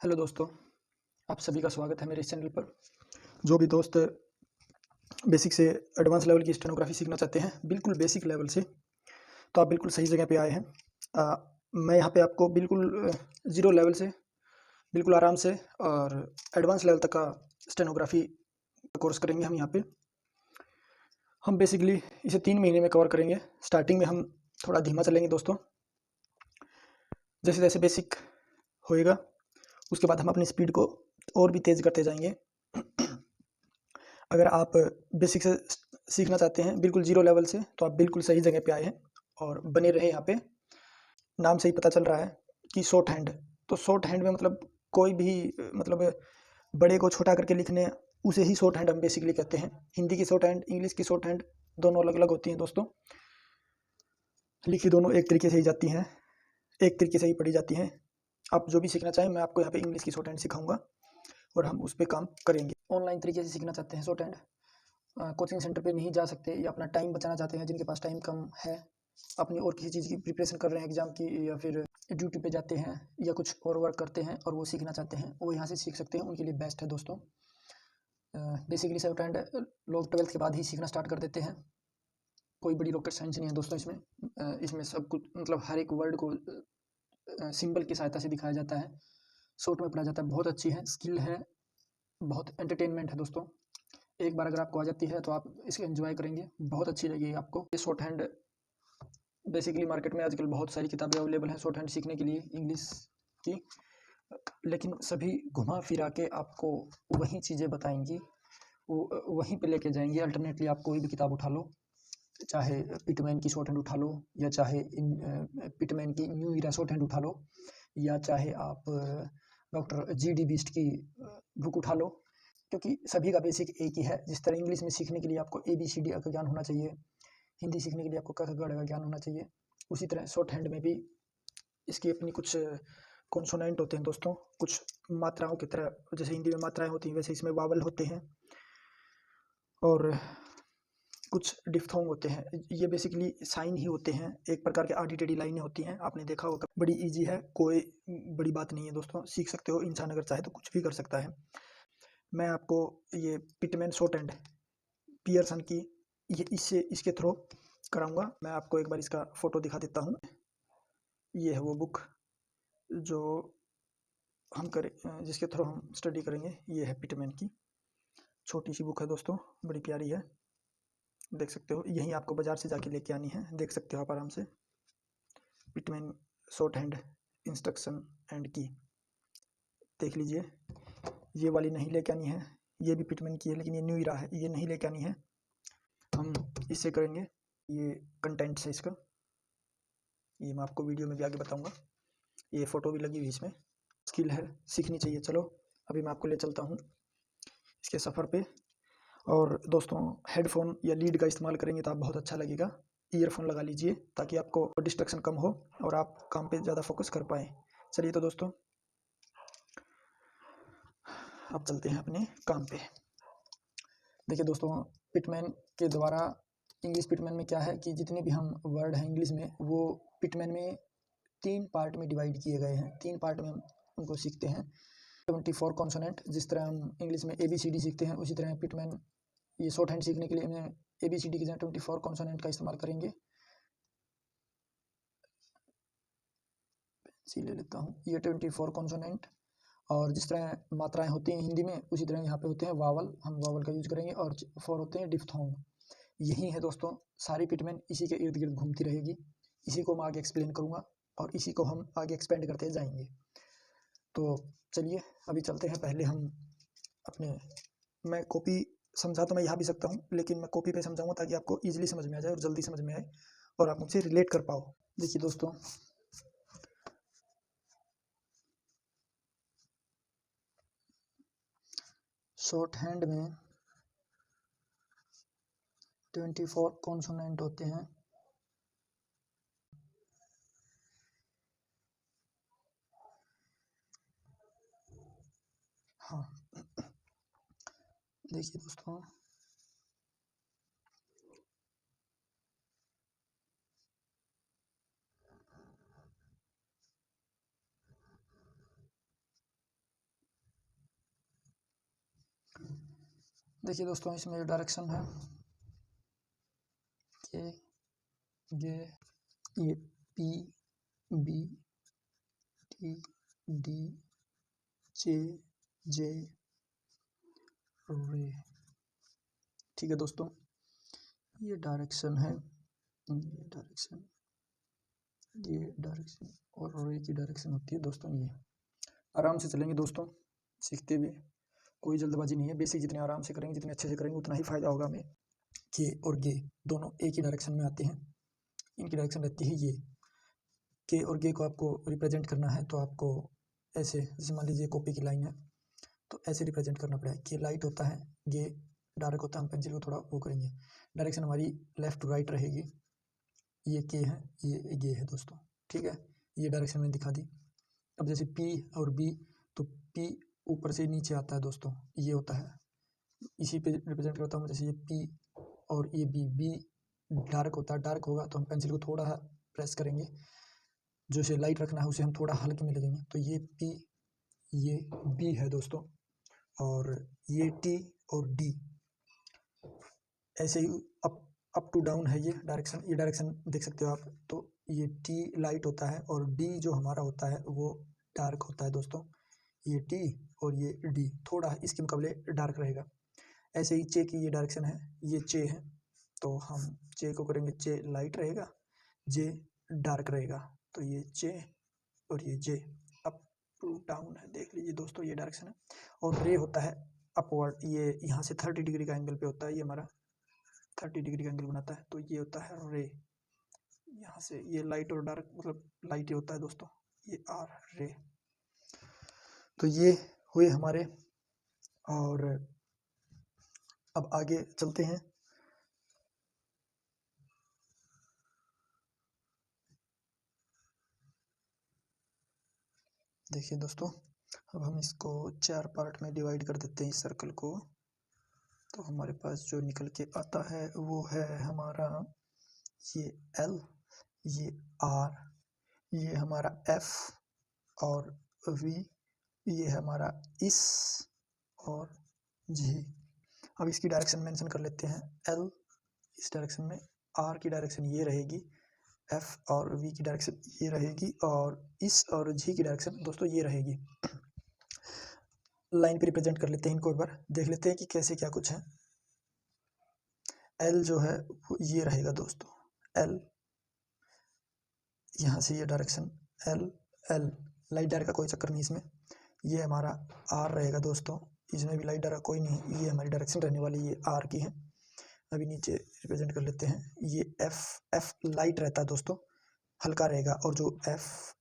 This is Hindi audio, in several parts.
हेलो दोस्तों, आप सभी का स्वागत है मेरे इस चैनल पर। जो भी दोस्त बेसिक से एडवांस लेवल की स्टेनोग्राफी सीखना चाहते हैं, बिल्कुल बेसिक लेवल से, तो आप बिल्कुल सही जगह पे आए हैं। मैं यहाँ पे आपको बिल्कुल ज़ीरो लेवल से बिल्कुल आराम से और एडवांस लेवल तक का स्टेनोग्राफी कोर्स करेंगे हम यहाँ पे। हम बेसिकली इसे 3 महीने में कवर करेंगे। स्टार्टिंग में हम थोड़ा धीमा चलेंगे दोस्तों, जैसे जैसे बेसिक होएगा उसके बाद हम अपनी स्पीड को और भी तेज़ करते जाएंगे। अगर आप बेसिक से सीखना चाहते हैं बिल्कुल ज़ीरो लेवल से, तो आप बिल्कुल सही जगह पे आए हैं और बने रहे यहाँ पे। नाम से ही पता चल रहा है कि शॉर्ट हैंड, तो शॉर्ट हैंड में मतलब कोई भी मतलब बड़े को छोटा करके लिखने, उसे ही शॉर्ट हैंड हम बेसिकली कहते हैं। हिंदी की शॉर्ट हैंड, इंग्लिश की शॉर्ट हैंड दोनों अलग अलग होती हैं दोस्तों। लिखी दोनों एक तरीके से ही जाती हैं, एक तरीके से ही पढ़ी जाती हैं। आप जो भी सीखना चाहें, मैं आपको यहाँ पे इंग्लिश की शॉर्ट हैंड सिखाऊंगा और हम उस पर काम करेंगे। ऑनलाइन तरीके से सीखना चाहते हैं शॉर्ट हैंड, कोचिंग सेंटर पे नहीं जा सकते या अपना टाइम बचाना चाहते हैं, जिनके पास टाइम कम है, अपनी और किसी चीज़ की प्रिपरेशन कर रहे हैं एग्जाम की, या फिर ड्यूटी पे जाते हैं या कुछ और वर्क करते हैं और वो सीखना चाहते हैं, वो यहाँ से सीख सकते हैं। उनके लिए बेस्ट है दोस्तों। बेसिकली शॉर्ट हैंड लोग 12th के बाद ही सीखना स्टार्ट कर देते हैं। कोई बड़ी रॉकेट साइंस नहीं है दोस्तों इसमें। इसमें सब कुछ मतलब हर एक वर्ड को सिंबल की सहायता से दिखाया जाता है, शॉर्ट में पढ़ा जाता है। बहुत अच्छी है, स्किल है, बहुत एंटरटेनमेंट है दोस्तों। एक बार अगर आपको आ जाती है तो आप इसे एंजॉय करेंगे, बहुत अच्छी लगेगी आपको। ये शॉर्ट हैंड बेसिकली मार्केट में आजकल बहुत सारी किताबें अवेलेबल हैं शॉर्ट हैंड सीखने के लिए इंग्लिश की, लेकिन सभी घुमा फिरा के आपको वही चीज़ें बताएंगी, वो वहीं पे लेके जाएंगे। अल्टरनेटली आप कोई भी किताब उठा लो, चाहे पिटमैन की शॉर्ट हैंड उठा लो, या चाहे पिटमैन की न्यू इरा शॉर्ट हैंड उठा लो, या चाहे आप डॉक्टर जी.डी. बिस्ट की बुक उठा लो, क्योंकि सभी का बेसिक एक ही है। जिस तरह इंग्लिश में सीखने के लिए आपको ABCD का ज्ञान होना चाहिए, हिंदी सीखने के लिए आपको क ख ग घ का ज्ञान होना चाहिए, उसी तरह शॉर्ट हैंड में भी इसकी अपनी कुछ कॉन्सोनेंट होते हैं दोस्तों, कुछ मात्राओं की तरह। जैसे हिंदी में मात्राएं होती हैं, वैसे इसमें वावल होते हैं और कुछ डिफ्थोंग होते हैं। ये बेसिकली साइन ही होते हैं, एक प्रकार के आड़ी टेढ़ी लाइनें होती हैं, आपने देखा होगा। बड़ी इजी है, कोई बड़ी बात नहीं है दोस्तों, सीख सकते हो। इंसान अगर चाहे तो कुछ भी कर सकता है। मैं आपको ये पिटमैन शॉर्ट हैंड पियर्सन की ये इसके थ्रू कराऊंगा। मैं आपको एक बार इसका फ़ोटो दिखा देता हूँ। ये है वो बुक जो हम करें, जिसके थ्रू हम स्टडी करेंगे। ये है पिटमैन की, छोटी सी बुक है दोस्तों, बड़ी प्यारी है, देख सकते हो। यहीं आपको बाज़ार से जाके लेके आनी है, देख सकते हो आप आराम से। Pitman short hand instruction and की, देख लीजिए। ये वाली नहीं लेके आनी है, ये भी पिटमैन की है, लेकिन ये न्यू इरा है, ये नहीं लेके आनी है। हम इससे करेंगे। ये कंटेंट्स है इसका, ये मैं आपको वीडियो में भी आगे बताऊंगा। ये फ़ोटो भी लगी हुई इसमें। स्किल है, सीखनी चाहिए। चलो अभी मैं आपको ले चलता हूँ इसके सफ़र पे। और दोस्तों, हेडफोन या लीड का इस्तेमाल करेंगे तो आप बहुत अच्छा लगेगा। ईयरफोन लगा लीजिए ताकि आपको डिस्ट्रैक्शन कम हो और आप काम पे ज़्यादा फोकस कर पाएँ। चलिए तो दोस्तों, अब चलते हैं अपने काम पे। देखिए दोस्तों, पिटमैन के द्वारा इंग्लिश पिटमैन में क्या है कि जितने भी हम वर्ड हैं इंग्लिश में, वो पिटमैन में 3 पार्ट में डिवाइड किए गए हैं। 3 पार्ट में हम उनको सीखते हैं। 24 कॉन्सोनेंट, जिस तरह हम इंग्लिश में ABCD सीखते हैं, उसी तरह पिटमैन ये शॉर्ट हैंड सीखने के लिए हमें ABCD की जगह 24 कॉन्सोनेंट का इस्तेमाल करेंगे। ले लेता हूँ ये 24 कॉन्सोनेंट। और जिस तरह मात्राएं होती हैं हिंदी में, उसी तरह यहाँ पे होते हैं वावल, हम वावल का यूज करेंगे। और 4 होते हैं डिफ्थोंग। यही है दोस्तों, सारी पिटमैन इसी के इर्द गिर्द घूमती रहेगी। इसी को मैं आगे एक्सप्लेन करूँगा और इसी को हम आगे एक्सपेंड करते जाएंगे। तो चलिए अभी चलते हैं। पहले हम अपने, मैं कॉपी समझा तो मैं यहाँ भी सकता हूँ, लेकिन मैं कॉपी पे समझाऊंगा ताकि आपको ईजिली समझ में आ जाए और जल्दी समझ में आए और आप मुझसे रिलेट कर पाओ। देखिए दोस्तों, शॉर्ट हैंड में 24 कॉन्सोनेंट होते हैं। हाँ, देखिए दोस्तों, देखिए दोस्तों, इसमें जो डायरेक्शन है के गे, ये पी बी टी डी जे जे रे। ठीक है दोस्तों, ये डायरेक्शन है, ये डायरेक्शन और रे की डायरेक्शन होती है दोस्तों। ये आराम से चलेंगे दोस्तों, सीखते हुए, कोई जल्दबाजी नहीं है। बेसिक जितने आराम से करेंगे, जितने अच्छे से करेंगे, उतना ही फायदा होगा हमें। के और गे दोनों एक ही डायरेक्शन में आते हैं, इनकी डायरेक्शन रहती है ये। के और गे को आपको रिप्रेजेंट करना है तो आपको ऐसे, जैसे मान लीजिए कॉपी की लाइन है तो ऐसे रिप्रेजेंट करना पड़ेगा। के लाइट होता है, गे डार्क होता है। हम पेंसिल को थोड़ा वो करेंगे, डायरेक्शन हमारी लेफ्ट टू राइट रहेगी। ये के है, ये गे है दोस्तों। ठीक है, ये डायरेक्शन मैंने दिखा दी। अब जैसे पी और बी, तो पी ऊपर से नीचे आता है दोस्तों, ये होता है, इसी पे रिप्रेजेंट करता हूँ। जैसे ये पी और ये बी डार्क होता है, डार्क होगा तो हम पेंसिल को थोड़ा प्रेस करेंगे, जो इसे लाइट रखना है उसे हम थोड़ा हल्के में लगेंगे। तो ये पी, ये बी है दोस्तों, और ये टी और डी। ऐसे ही अप टू डाउन है ये डायरेक्शन। ये डायरेक्शन देख सकते हो आप। तो ये टी लाइट होता है और डी जो हमारा होता है वो डार्क होता है दोस्तों। ये टी और ये डी थोड़ा इसके मुकाबले डार्क रहेगा। ऐसे ही चे की ये डायरेक्शन है, ये चे है, तो हम चे को करेंगे, चे लाइट रहेगा, जे डार्क रहेगा। तो ये चे और ये जे अप टू डाउन है, देख लीजिए दोस्तों, ये डायरेक्शन है। और रे होता है अपवर्ड, ये यहाँ से 30 डिग्री का एंगल पे होता है, ये हमारा 30 डिग्री का एंगल बनाता है, तो ये होता है रे। यहाँ से ये लाइट और डार्क, मतलब लाइट ही होता है दोस्तों, ये आर रे। तो ये हुए हमारे, और अब आगे चलते हैं। देखिए दोस्तों, अब हम इसको 4 पार्ट में डिवाइड कर देते हैं इस सर्कल को। तो हमारे पास जो निकल के आता है वो है हमारा ये एल, ये आर, ये हमारा एफ और वी, ये हमारा इस और जी। अब इसकी डायरेक्शन मेंशन कर लेते हैं। एल इस डायरेक्शन में, आर की डायरेक्शन ये रहेगी, एफ और वी की डायरेक्शन ये रहेगी, और इस और जी की डायरेक्शन दोस्तों ये रहेगी। लाइन पे रिप्रेजेंट कर लेते हैं इनको, एक बार देख लेते हैं कि कैसे क्या कुछ है। एल जो है वो ये रहेगा दोस्तों, एल, यहाँ से ये direction L L, light direct का कोई चक्कर नहीं इसमें। ये हमारा आर रहेगा दोस्तों, इसमें भी लाइट डायरेक्ट कोई नहीं, ये हमारी डायरेक्शन रहने वाली, ये आर की है। अभी नीचे रिप्रेजेंट कर लेते हैं। ये एफ लाइट रहता है दोस्तों, हल्का रहेगा, और जो एफ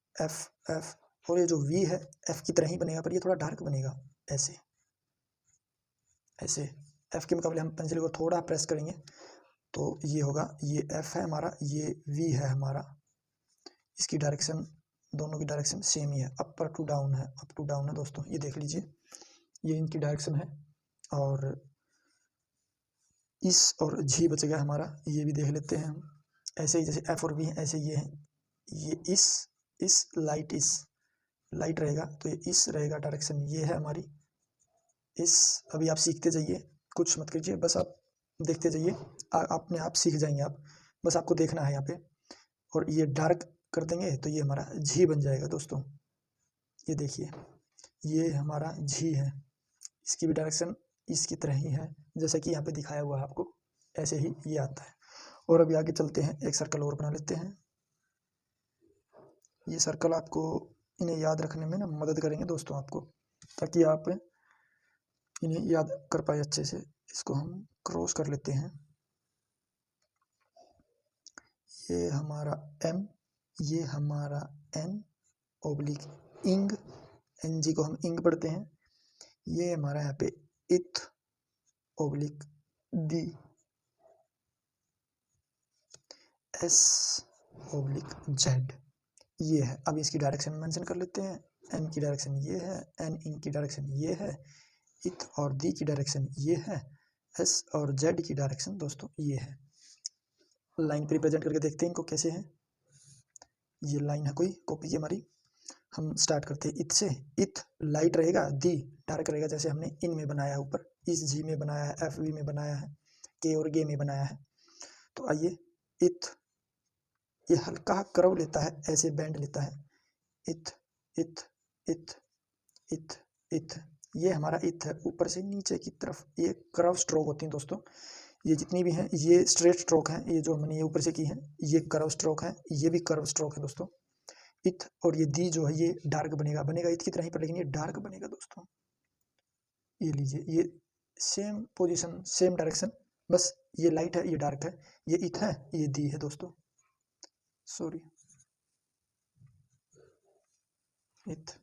और ये जो वी है एफ की तरह ही बनेगा, पर ये थोड़ा डार्क बनेगा, ऐसे ऐसे। एफ के मुकाबले हम पेंसिल को थोड़ा प्रेस करेंगे तो ये होगा, ये एफ है हमारा, ये वी है हमारा। इसकी डायरेक्शन, दोनों की डायरेक्शन सेम ही है, अपर टू डाउन है, अप टू डाउन है दोस्तों, ये देख लीजिए, ये इनकी डायरेक्शन है। और इस और जी बच गया हमारा, ये भी देख लेते हैं हम। ऐसे ही जैसे एफ और वी है, ऐसे ये है, ये इस लाइट, इस लाइट रहेगा, तो ये इस रहेगा डायरेक्शन, ये है हमारी इस। अभी आप सीखते जाइए, कुछ मत कीजिए, बस आप देखते जाइए, अपने आप सीख जाएंगे आप, बस आपको देखना है यहाँ पे। और ये डार्क कर देंगे तो ये हमारा जी बन जाएगा दोस्तों। ये देखिए, ये हमारा जी है, इसकी भी डायरेक्शन इसकी तरह ही है, जैसे कि यहाँ पे दिखाया हुआ है आपको, ऐसे ही ये आता है। और अभी आगे चलते हैं, एक सर्कल और बना लेते हैं। ये सर्कल आपको इन्हें याद रखने में ना मदद करेंगे दोस्तों आपको, ताकि आप इन्हें याद कर पाए अच्छे से। इसको हम क्रॉस कर लेते हैं। ये हमारा एम, ये हमारा एन ओब्लिक इंग, एन जी को हम इंग पढ़ते हैं। ये हमारा यहाँ पे इथ ओब्लिक दी, एस ओब्लिक जेड, ये है। अब इसकी डायरेक्शन मेंशन कर लेते हैं। एन की डायरेक्शन ये है, एन इन की डायरेक्शन ये है, इथ और दी की डायरेक्शन ये है, एस और जेड की डायरेक्शन दोस्तों ये है। लाइन पे रिप्रेजेंट करके देखते हैं इनको कैसे है। ये लाइन है कोई कॉपी की हमारी। हम स्टार्ट करते हैं इथ से। इथ लाइट रहेगा, दी डार्क रहेगा, जैसे हमने इन में बनाया ऊपर, इस जी में बनाया है, एफ वी में बनाया है, के और गे में बनाया है। तो आइए इथ, ये हल्का कर्व लेता है, ऐसे बैंड लेता है, इथ इथ इथ इथ इथ, ये हमारा इथ है। ऊपर से नीचे की तरफ ये कर्व स्ट्रोक होती हैं दोस्तों। ये जितनी भी हैं ये स्ट्रेट स्ट्रोक हैं, ये जो हमने ये ऊपर से की हैं ये कर्व स्ट्रोक है, ये भी कर्व स्ट्रोक है दोस्तों। इथ और ये दी जो है ये डार्क बनेगा इथ की तरह ही पर, लेकिन ये डार्क बनेगा दोस्तों। ये लीजिए, ये सेम पोजीशन सेम डायरेक्शन, बस ये लाइट है ये डार्क है, ये इथ है ये दी है दोस्तों, सॉरी इथ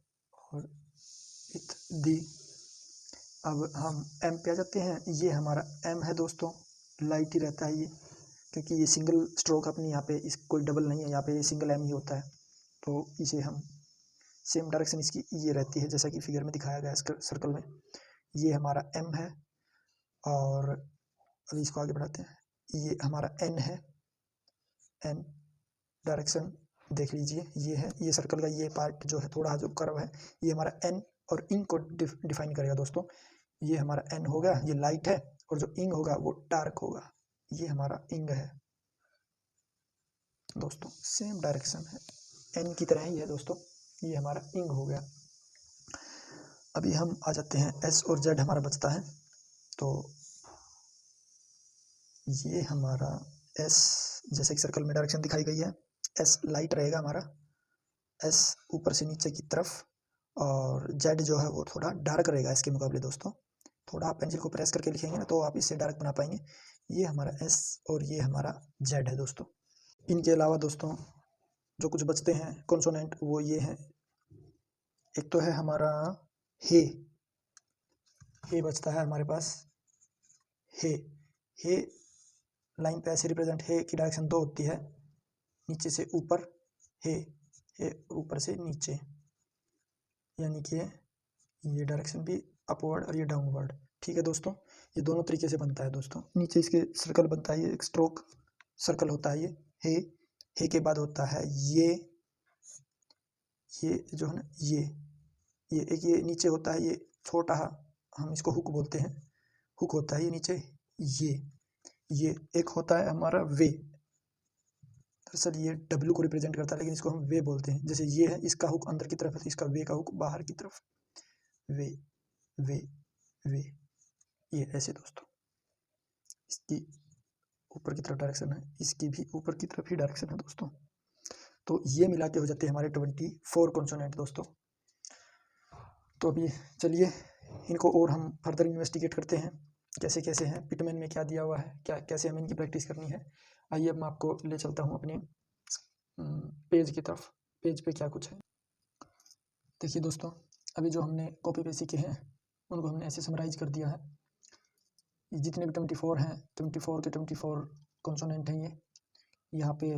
और इथ दी। अब हम एम पे आ जाते हैं, ये हमारा एम है दोस्तों, लाइट ही रहता है ये, क्योंकि ये सिंगल स्ट्रोक अपनी यहाँ पे, इस कोई डबल नहीं है यहाँ पे, ये सिंगल एम ही होता है। तो इसे हम सेम डायरेक्शन इसकी ये रहती है जैसा कि फिगर में दिखाया गया है सर्कल में। ये हमारा एम है और अभी इसको आगे बढ़ाते हैं, ये हमारा एन है, एन डायरेक्शन देख लीजिए ये है, ये सर्कल का ये पार्ट जो है थोड़ा जो कर्व है ये हमारा एन और इंग को डिफाइन करेगा दोस्तों। ये हमारा एन होगा, ये लाइट है, और जो इंग होगा वो डार्क होगा, ये हमारा इंग है दोस्तों, सेम डायरेक्शन है, एन की तरह ही है दोस्तों, ये हमारा इंग हो गया। अभी हम आ जाते हैं एस और जेड हमारा बचता है। तो ये हमारा एस जैसे कि सर्कल में डायरेक्शन दिखाई गई है, एस लाइट रहेगा हमारा, एस ऊपर से नीचे की तरफ, और जेड जो है वो थोड़ा डार्क रहेगा इसके मुकाबले दोस्तों। थोड़ा आप पेंसिल को प्रेस करके लिखेंगे ना तो आप इससे डार्क बना पाएंगे। ये हमारा एस और ये हमारा जेड है दोस्तों। इनके अलावा दोस्तों जो कुछ बचते हैं कॉन्सोनेंट वो ये हैं, एक तो है हमारा हे, हे बचता है हमारे पास, हे, हे लाइन पे ऐसे रिप्रेजेंट, हे की डायरेक्शन दो होती है, नीचे से ऊपर, हे, हे ऊपर से नीचे, यानी कि ये डायरेक्शन भी अपवर्ड और ये डाउनवर्ड। ठीक है दोस्तों, ये दोनों तरीके से बनता है दोस्तों। नीचे इसके सर्कल बनता है, ये एक स्ट्रोक सर्कल होता है, ये हे के बाद होता है ये जो है ना ये एक ये नीचे होता है, ये छोटा हम इसको हुक बोलते हैं, हुक होता है ये नीचे, ये एक होता है हमारा वे, दरअसल ये डब्ल्यू को रिप्रेजेंट करता है लेकिन इसको हम वे बोलते हैं। जैसे ये है, इसका हुक अंदर की तरफ है तो इसका वे का हुक बाहर की तरफ, वे वे वे, ये ऐसे दोस्तों। इसकी ऊपर की तरफ डायरेक्शन है, इसकी भी ऊपर की तरफ ही डायरेक्शन है दोस्तों। तो ये मिला के हो जाते हैं हमारे 24 कॉन्सोनेंट दोस्तों। तो अभी चलिए इनको और हम फर्दर इन्वेस्टिगेट करते हैं कैसे कैसे हैं, पिटमैन में क्या दिया हुआ है, क्या कैसे हमें इनकी प्रैक्टिस करनी है। आइए अब मैं आपको ले चलता हूँ अपने पेज की तरफ, पेज पे क्या कुछ है। देखिए दोस्तों, अभी जो हमने कॉपी पे सीखे हैं उनको हमने ऐसे समराइज कर दिया है। जितने भी 24 हैं, 24 के 24 कॉन्सोनेंट हैं ये, यहाँ पे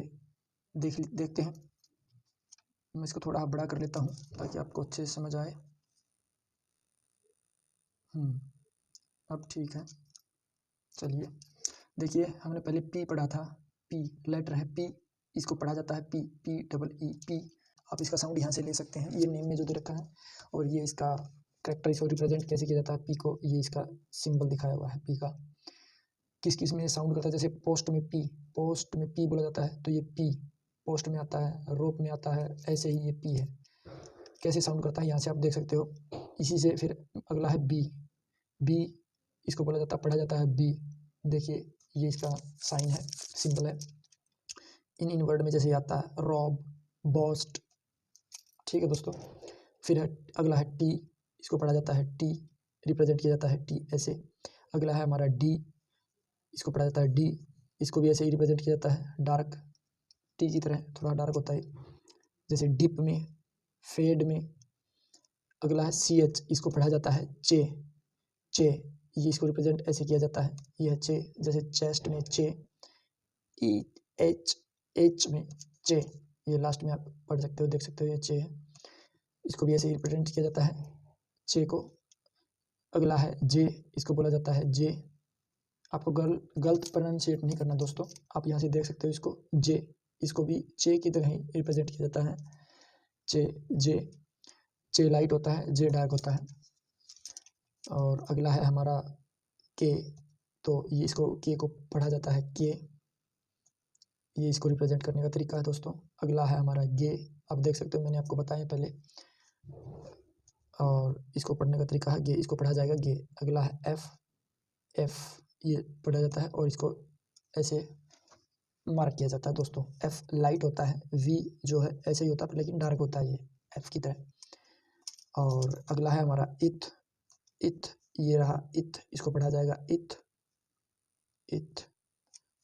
देखते हैं। मैं इसको थोड़ा बड़ा कर लेता हूँ ताकि आपको अच्छे से समझ आए। अब ठीक है, चलिए देखिए, हमने पहले पी पढ़ा था, पी लेटर है पी, इसको पढ़ा जाता है P, P double E P. आप इसका साउंड यहाँ से ले सकते हैं, ये नेम में जो दे रखा है, और ये इसका कैरेक्टर, इसको रिप्रेजेंट कैसे किया जाता है पी को, ये इसका सिंबल दिखाया हुआ है पी का। किस किस में साउंड करता है, जैसे पोस्ट में पी बोला जाता है तो ये पी पोस्ट में आता है, रोप में आता है, ऐसे ही ये पी है। कैसे साउंड करता है यहाँ से आप देख सकते हो। इसी से फिर अगला है बी, इसको बोला जाता है, पढ़ा जाता है बी। देखिए ये इसका साइन है, सिंबल है। इन वर्ड में जैसे आता है रॉब, बॉस्ट। ठीक है दोस्तों, फिर है अगला है टी, इसको पढ़ा जाता है टी, रिप्रेजेंट किया जाता है टी ऐसे। अगला है हमारा डी, इसको पढ़ा जाता है डी, इसको भी ऐसे ही रिप्रेजेंट किया जाता है, डार्क टी की तरह, थोड़ा डार्क होता है जैसे डिप में, फेड में। अगला है सी एच, इसको पढ़ा जाता है चे, ये इसको रिप्रेजेंट ऐसे किया जाता है, यह चे, जैसे चेस्ट में चे, ई एच में चे, ये लास्ट में आप पढ़ सकते हो, देख सकते हो ये चे है, इसको भी ऐसे ही रिप्रेजेंट किया जाता है चे को। अगला है जे, इसको बोला जाता है जे। आपको गलत प्रोनाउंसिएट नहीं करना दोस्तों, आप यहाँ से देख सकते हो इसको जे, इसको भी चे की तरह ही रिप्रेजेंट किया जाता है चे लाइट होता है, जे डार्क होता है। और अगला है हमारा के, तो ये इसको के को पढ़ा जाता है के, ये इसको रिप्रेजेंट करने का तरीका है दोस्तों। अगला है हमारा गे, आप देख सकते हो मैंने आपको बताया पहले, और इसको पढ़ने का तरीका है गे, इसको पढ़ा जाएगा गे। अगला है एफ, एफ ये पढ़ा जाता है और इसको ऐसे मार्क किया जाता है दोस्तों। एफ लाइट होता है, वी जो है ऐसे ही होता है लेकिन डार्क होता है ये एफ की तरह। और अगला है हमारा इथ, इथ ये रहा इथ, इसको पढ़ा जाएगा इथ, इथ,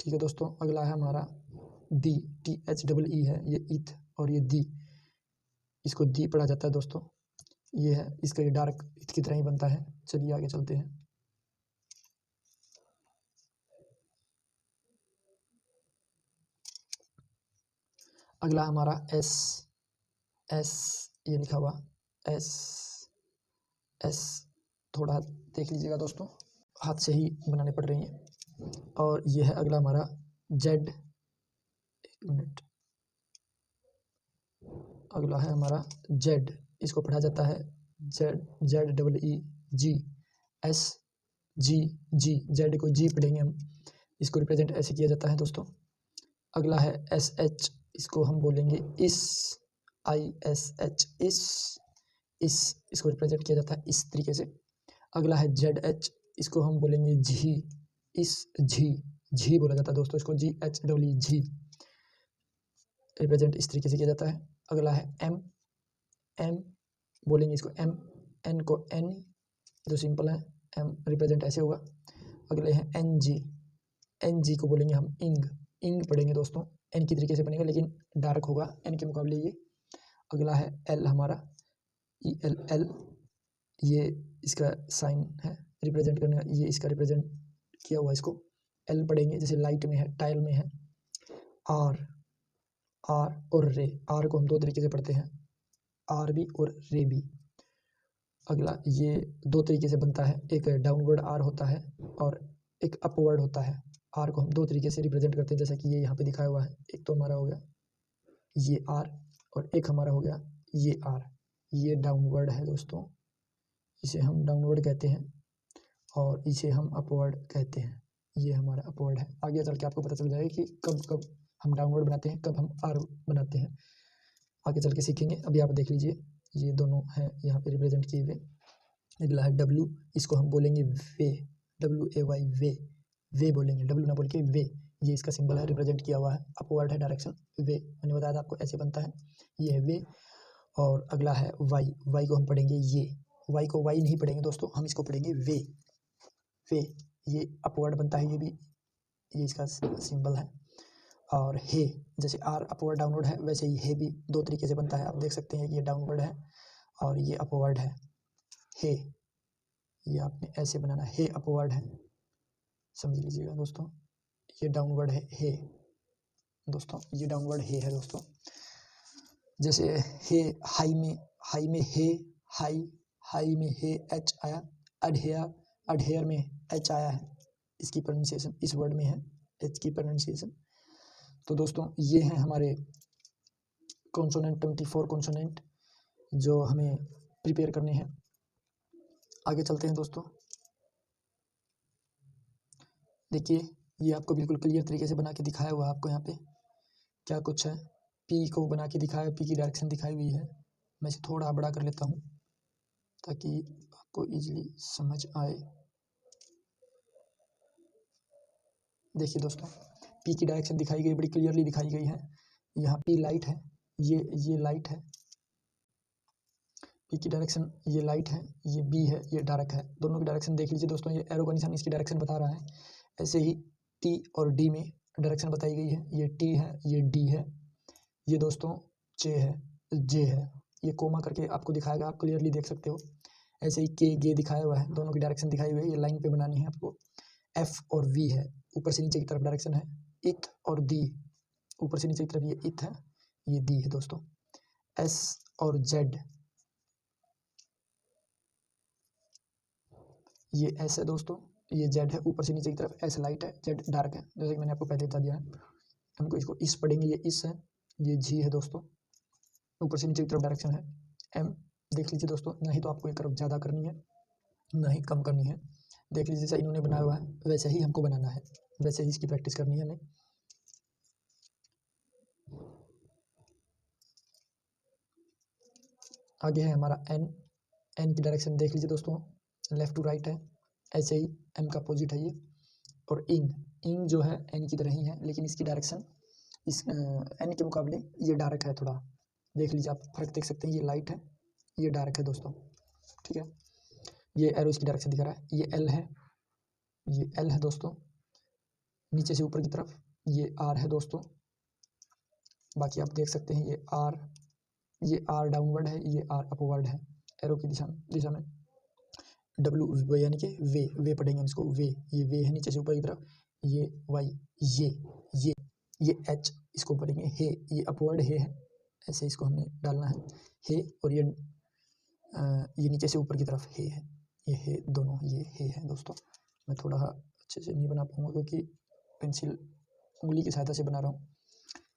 ठीक है दोस्तों। अगला है हमारा दी, टी एच डबल ई है ये इथ, और ये दी, इसको दी पढ़ा जाता है दोस्तों। ये है, इसका ये डार्क इथ की तरह ही बनता है। चलिए आगे चलते हैं। अगला हमारा एस, एस ये लिखा हुआ एस, एस थोड़ा देख लीजिएगा दोस्तों, हाथ से ही बनाने पड़ रही हैं। और ये है अगला हमारा जेड, एक मिनट, अगला है हमारा जेड, इसको पढ़ा जाता है जेड, जेड डबल ई जी, एस जी, जी जेड को जी पढ़ेंगे हम, इसको रिप्रेजेंट ऐसे किया जाता है दोस्तों। अगला है एस एच, इसको हम बोलेंगे इस, आई एस एच, इस इसको रिप्रेजेंट किया जाता है इस तरीके से। अगला है जेड एच, इसको हम बोलेंगे झी, इस झी, झी बोला जाता है दोस्तों इसको, जी एच डब्ल्यू झी, रिप्रेजेंट इस तरीके से किया जाता है। अगला है एम, एम बोलेंगे इसको एम, एन को एन जो सिंपल है, एम रिप्रेजेंट ऐसे होगा। अगले हैं एन जी, एन जी को बोलेंगे हम इंग, इंग पढ़ेंगे दोस्तों, एन की तरीके से बनेगा लेकिन डार्क होगा एन के मुकाबले ये। अगला है एल हमारा, ई एल, एल ये इसका साइन है रिप्रेजेंट करने का, ये इसका रिप्रेजेंट किया हुआ इसको एल पढ़ेंगे, जैसे लाइट में है, टाइल में है। आर, आर और रे, आर को हम दो तरीके से पढ़ते हैं, आर बी और रे बी। अगला ये दो तरीके से बनता है, एक डाउनवर्ड आर होता है और एक अपवर्ड होता है। आर को हम दो तरीके से रिप्रेजेंट करते हैं, जैसा कि ये यहाँ पे दिखाया हुआ है। एक तो हमारा हो गया ये आर और एक हमारा हो गया ये आर, ये डाउनवर्ड है दोस्तों, इसे हम डाउनवर्ड कहते हैं और इसे हम अपवर्ड कहते हैं। ये हमारा अपवर्ड है। आगे चल के आपको पता चल जाएगा कि कब कब हम डाउनवर्ड बनाते हैं, कब हम आर बनाते हैं, आगे चल के सीखेंगे। अभी आप देख लीजिए ये दोनों हैं यहाँ पे रिप्रेजेंट किए हुए। अगला है डब्लू, इसको हम बोलेंगे वे, डब्ल्यू ए वाई वे, वे बोलेंगे, डब्लू ना बोल के वे, ये इसका सिंबल है, रिप्रेजेंट किया हुआ है, अपवर्ड है डायरेक्शन, वे मैंने बताया था आपको ऐसे बनता है, ये है वे। और अगला है वाई, वाई को हम पढ़ेंगे ये, वाई को वाई नहीं पढ़ेंगे दोस्तों, हम इसको पढ़ेंगे वे, वे ये अपवर्ड बनता है, ये भी ये इसका सिंबल है। और हे, जैसे आर अपवर्ड डाउनवर्ड है वैसे ही हे भी दो तरीके से बनता है, आप देख सकते हैं कि ये डाउनवर्ड है और ये अपवर्ड है। हे ये आपने ऐसे बनाना, हे अपवर्ड है, समझ लीजिएगा दोस्तों, ये डाउनवर्ड है हे दोस्तों, ये डाउनवर्ड हे है दोस्तों। जैसे हे, हाई में, हाई में हे, हाई, हाई में हे एच आया, अडहेयर, अडहेयर में एच आया है, इसकी प्रोनाउंसिएशन इस वर्ड में है एच की प्रोनाउंसिएशन। तो दोस्तों ये हैं हमारे कॉन्सोनेंट, 24 कॉन्सोनेंट जो हमें प्रिपेयर करने हैं। आगे चलते हैं दोस्तों। देखिए ये आपको बिल्कुल क्लियर तरीके से बना के दिखाया हुआ है, आपको यहाँ पे क्या कुछ है, पी को बना के दिखाया, पी की डायरेक्शन दिखाई हुई है। मैं इसे थोड़ा बड़ा कर लेता हूँ ताकि आपको इजीली समझ आए। देखिए दोस्तों पी की डायरेक्शन दिखाई गई, बड़ी क्लियरली दिखाई गई है। यहाँ पी लाइट है, ये लाइट है, पी की डायरेक्शन ये लाइट है, ये बी है, ये डार्क है। दोनों की डायरेक्शन देख लीजिए दोस्तों, ये एरो का निशान इसकी डायरेक्शन बता रहा है। ऐसे ही टी और डी में डायरेक्शन बताई गई है, ये टी है, ये डी है, ये दोस्तों जे है, ये कोमा करके आपको दिखाएगा, आप क्लियरली देख सकते हो। ऐसे ही के गे दिखाया हुआ है, दोनों की डायरेक्शन दिखाई हुई है, ये लाइन पे बनानी है आपको। एफ और वी है, ऊपर से नीचे की तरफ डायरेक्शन है। इथ और दी, ऊपर से नीचे की तरफ ये इथ है, ये दी है दोस्तों। एस और जेड, ये एस है दोस्तों, ये जेड है, ऊपर से नीचे की तरफ एस लाइट है, जेड डार्क है, जैसे कि मैंने आपको पहले बता दिया है। हमको इसको इस पढ़ेंगे, ये इस है, ये जी है दोस्तों, ऊपर से नीचे की तरफ डायरेक्शन है। एम देख लीजिए दोस्तों, नहीं तो आपको एक तरफ ज़्यादा करनी है, ना ही कम करनी है। देख लीजिए जैसा इन्होंने बनाया हुआ है वैसे ही हमको बनाना है, वैसे ही इसकी प्रैक्टिस करनी है हमें। आगे है हमारा एन, एन की डायरेक्शन देख लीजिए दोस्तों, लेफ्ट टू राइट है, ऐसे ही एम का अपोजिट है ये। और इंग, इंग जो है एन की तरह ही है, लेकिन इसकी डायरेक्शन इस एन के मुकाबले ये डार्क है थोड़ा, देख लीजिए आप फर्क देख सकते हैं, ये लाइट है ये डार्क है दोस्तों, ठीक है। ये एरो इसकी डायरेक्शन दिखा रहा है, ये एल है, ये एल है दोस्तों नीचे से ऊपर की तरफ, ये आर है दोस्तों, बाकी आप देख सकते हैं ये आर डाउनवर्ड है, ये आर अपवर्ड है, एरो की दिशा में डब्ल्यू यानी कि वे पढ़ेंगे हम इसको, ये वे है नीचे से ऊपर की तरफ, ये वाई, ये एच इसको पढ़ेंगे हे, ये अपवर्ड हे है, ऐसे इसको हमने डालना है हे, और ये नीचे से ऊपर की तरफ हे है, ये हे दोनों, ये हे है दोस्तों। मैं थोड़ा अच्छे से नहीं बना पाऊंगा क्योंकि पेंसिल उंगली की सहायता से बना रहा हूँ।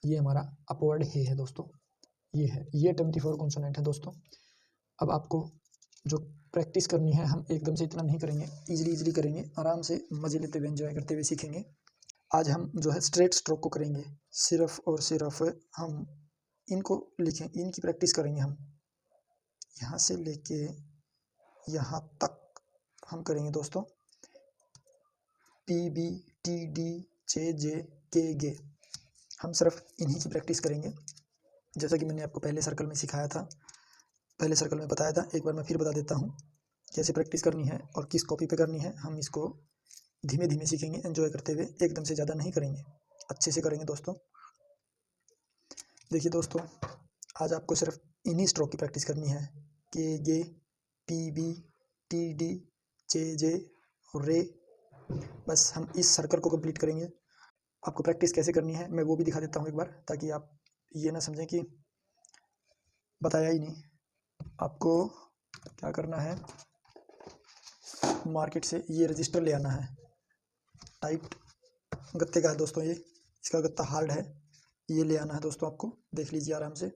ये हमारा अपवर्ड हे है दोस्तों, ये है, ये 24 कॉन्सोनेंट है दोस्तों। अब आपको जो प्रैक्टिस करनी है, हम एकदम से इतना नहीं करेंगे, इजीली करेंगे, आराम से मजे लेते हुए एंजॉय करते हुए सीखेंगे। आज हम जो है स्ट्रेट स्ट्रोक को करेंगे, सिर्फ और सिर्फ हम इनको लिखें, इनकी प्रैक्टिस करेंगे हम, यहाँ से लेके यहाँ तक हम करेंगे दोस्तों, पी बी टी डी जे जे के गे, हम सिर्फ इन्हीं की प्रैक्टिस करेंगे। जैसा कि मैंने आपको पहले सर्कल में सिखाया था, पहले सर्कल में बताया था, एक बार मैं फिर बता देता हूँ कैसे प्रैक्टिस करनी है और किस कॉपी पे करनी है। हम इसको धीमे धीमे सीखेंगे एंजॉय करते हुए, एकदम से ज़्यादा नहीं करेंगे, अच्छे से करेंगे दोस्तों। देखिए दोस्तों, आज आपको सिर्फ इन्हीं स्ट्रोक की प्रैक्टिस करनी है, के गे पी बी टी डी जे जे और रे, बस हम इस सर्कल को कंप्लीट करेंगे। आपको प्रैक्टिस कैसे करनी है मैं वो भी दिखा देता हूँ एक बार, ताकि आप ये ना समझें कि बताया ही नहीं। आपको क्या करना है, मार्केट से ये रजिस्टर ले आना है, टाइट गत्ते का है दोस्तों, ये इसका गत्ता हार्ड है, ये ले आना है दोस्तों आपको। देख लीजिए आराम से,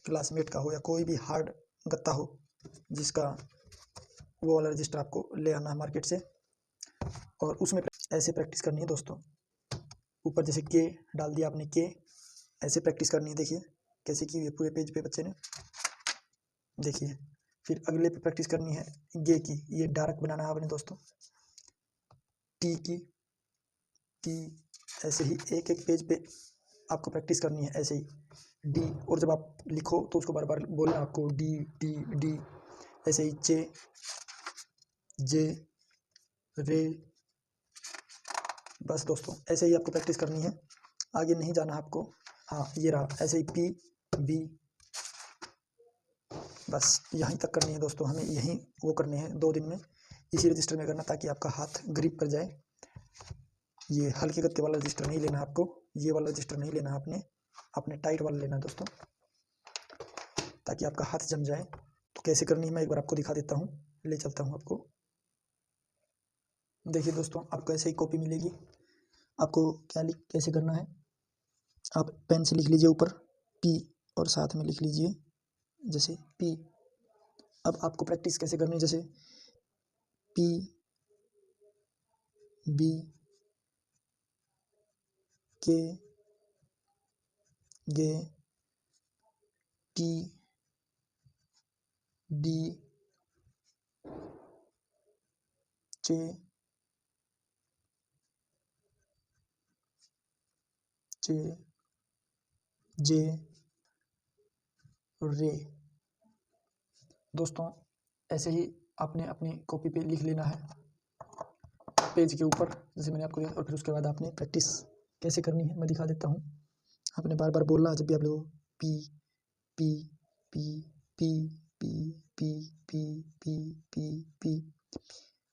क्लासमेट का हो या कोई भी हार्ड गत्ता हो जिसका, वो वाला रजिस्टर आपको ले आना है मार्केट से, और उसमें ऐसे प्रैक्टिस करनी है दोस्तों। ऊपर जैसे के डाल दिया आपने, के ऐसे प्रैक्टिस करनी है, देखिए कैसे की है पूरे पेज पे बच्चे ने, देखिए। फिर अगले पे प्रैक्टिस करनी है गे की, ये डार्क बनाना है आपने दोस्तों, टी की, टी, ऐसे ही एक एक पेज पे आपको प्रैक्टिस करनी है ऐसे ही, डी, और जब आप लिखो तो उसको बार बार बोलना आपको, डी डी डी, ऐसे ही जे जे रे, बस दोस्तों ऐसे ही आपको प्रैक्टिस करनी है, आगे नहीं जाना आपको। हाँ ये रहा, ऐसे ही पी बी, बस यहीं तक करनी है दोस्तों, हमें यहीं वो करने हैं 2 दिन में, इसी रजिस्टर में करना ताकि आपका हाथ ग्रिप कर जाए। ये हल्के गत्ते वाला रजिस्टर नहीं लेना आपको, ये वाला रजिस्टर नहीं लेना आपने टाइट वाला लेना है दोस्तों, ताकि आपका हाथ जम जाए। तो कैसे करनी है मैं एक बार आपको दिखा देता हूँ, ले चलता हूँ आपको। देखिए दोस्तों, आपको ऐसे ही कॉपी मिलेगी, आपको कैसे करना है, आप पेन से लिख लीजिए ऊपर पी, और साथ में लिख लीजिए जैसे पी। अब आपको प्रैक्टिस कैसे करनी है, जैसे पी बी के गे टी डी जे जे जे रे। दोस्तों ऐसे ही आपने अपनी कॉपी पे लिख लेना है पेज के ऊपर, जैसे मैंने आपको दिया, और फिर उसके बाद आपने प्रैक्टिस कैसे करनी है मैं दिखा देता हूँ। आपने बार बार बोलना जब भी आप लोग पी पी पी पी पी पी पी पी पी पी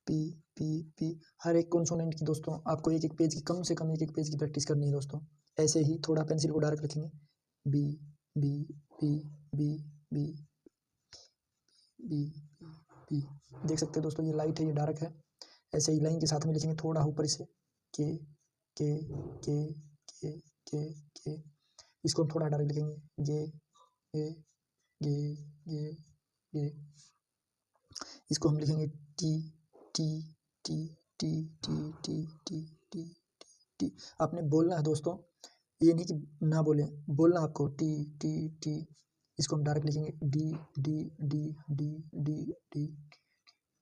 पी पी पी, हर एक कॉन्सोनेंट की दोस्तों आपको एक एक पेज की, कम से कम एक एक पेज की प्रैक्टिस करनी है दोस्तों। ऐसे ही थोड़ा पेंसिल को डार्क रखेंगे, B B B B B B B, देख सकते हैं दोस्तों, ये लाइट है ये डार्क है, ऐसे ही लाइन के साथ में लिखेंगे थोड़ा ऊपर से, के के के के के के, इसको हम थोड़ा डार्क लिखेंगे, गे गे गे गे गे, इसको हम लिखेंगे T T T T T T T T T. आपने बोलना है दोस्तों, ये नहीं कि ना बोलें, बोलना आपको टी टी टी। इसको हम डायरेक्ट लिखेंगे D D D D D D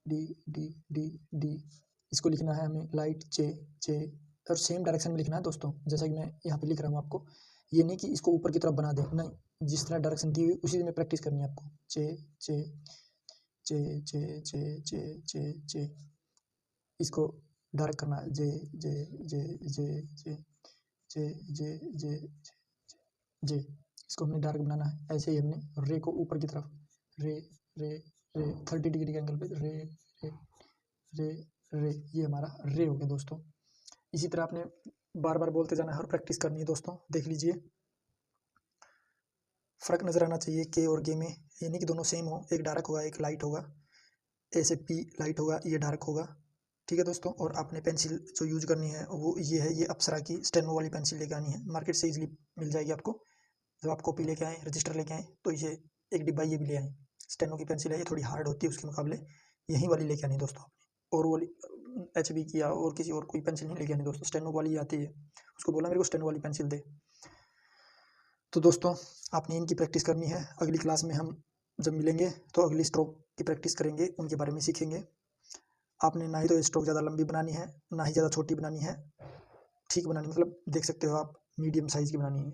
D D D D. इसको लिखना है हमें लाइट जे जे, और सेम डायरेक्शन में लिखना है दोस्तों, जैसा कि मैं यहाँ पे लिख रहा हूँ आपको। ये नहीं कि इसको ऊपर की तरफ बना दें, नहीं, जिस तरह डायरेक्शन दी हुई उसी में प्रैक्टिस करनी है आपको। जे जे जे जे जे जे जे जे, इसको डायरेक्ट करना है जे जे जे जे जे जे जे जे जे। इसको हमने डायरेक्ट बनाना है। ऐसे ही हमने रे को ऊपर की तरफ, रे रे रे 30 डिग्री के एंगल पे रे रे रे रे, ये हमारा रे हो गया दोस्तों। इसी तरह आपने बार बार बोलते जाना है और प्रैक्टिस करनी है दोस्तों। देख लीजिए, फ़र्क नज़र आना चाहिए के और गे में, ये नहीं कि दोनों सेम हो, एक डार्क होगा एक लाइट होगा। ए से पी लाइट होगा, ये डार्क होगा, ठीक है दोस्तों। और आपने पेंसिल जो यूज करनी है वो ये है, ये अप्सरा की स्टेनो वाली पेंसिल लेके आनी है, मार्केट से इजीली मिल जाएगी आपको। जब आप कॉपी लेके आएँ, रजिस्टर लेके आएँ, तो ये एक डिब्बा ये भी ले आएँ। स्टेनो की पेंसिल है, ये थोड़ी हार्ड होती है उसके मुकाबले, यही वाली लेके आनी दोस्तों आपने। और वाली HB की या और किसी और कोई पेंसिल नहीं लेके आनी दोस्तों, स्टेनो वाली आती है। उसको बोला मेरे को स्टेनो वाली पेंसिल दे। तो दोस्तों आपने इनकी प्रैक्टिस करनी है। अगली क्लास में हम जब मिलेंगे तो अगली स्ट्रोक की प्रैक्टिस करेंगे, उनके बारे में सीखेंगे। आपने ना ही तो स्ट्रोक ज़्यादा लंबी बनानी है, ना ही ज़्यादा छोटी बनानी है, ठीक बनानी, मतलब देख सकते हो आप मीडियम साइज़ की बनानी है।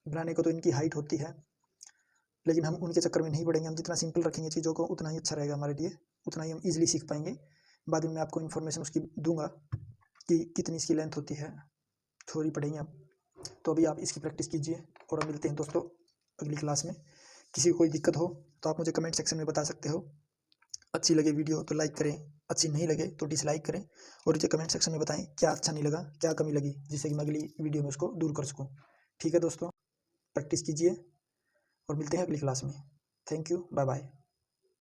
बनाने को तो इनकी हाइट होती है, लेकिन हम उनके चक्कर में नहीं पड़ेंगे। हम जितना सिंपल रखेंगे चीज़ों को उतना ही अच्छा रहेगा हमारे लिए, उतना ही हम ईजिली सीख पाएंगे। बाद में मैं आपको इन्फॉर्मेशन उसकी दूंगा कि कितनी इसकी लेंथ होती है, थ्योरी पढ़ेंगे आप। तो अभी आप इसकी प्रैक्टिस कीजिए और हम मिलते हैं दोस्तों अगली क्लास में। किसी को कोई दिक्कत हो तो आप मुझे कमेंट सेक्शन में बता सकते हो। अच्छी लगे वीडियो तो लाइक करें, अच्छी नहीं लगे तो डिसलाइक करें, और मुझे कमेंट सेक्शन में बताएं क्या अच्छा नहीं लगा, क्या कमी लगी, जिससे कि मैं अगली वीडियो में उसको दूर कर सकूँ। ठीक है दोस्तों, प्रैक्टिस कीजिए और मिलते हैं अगली क्लास में। Thank you, bye bye.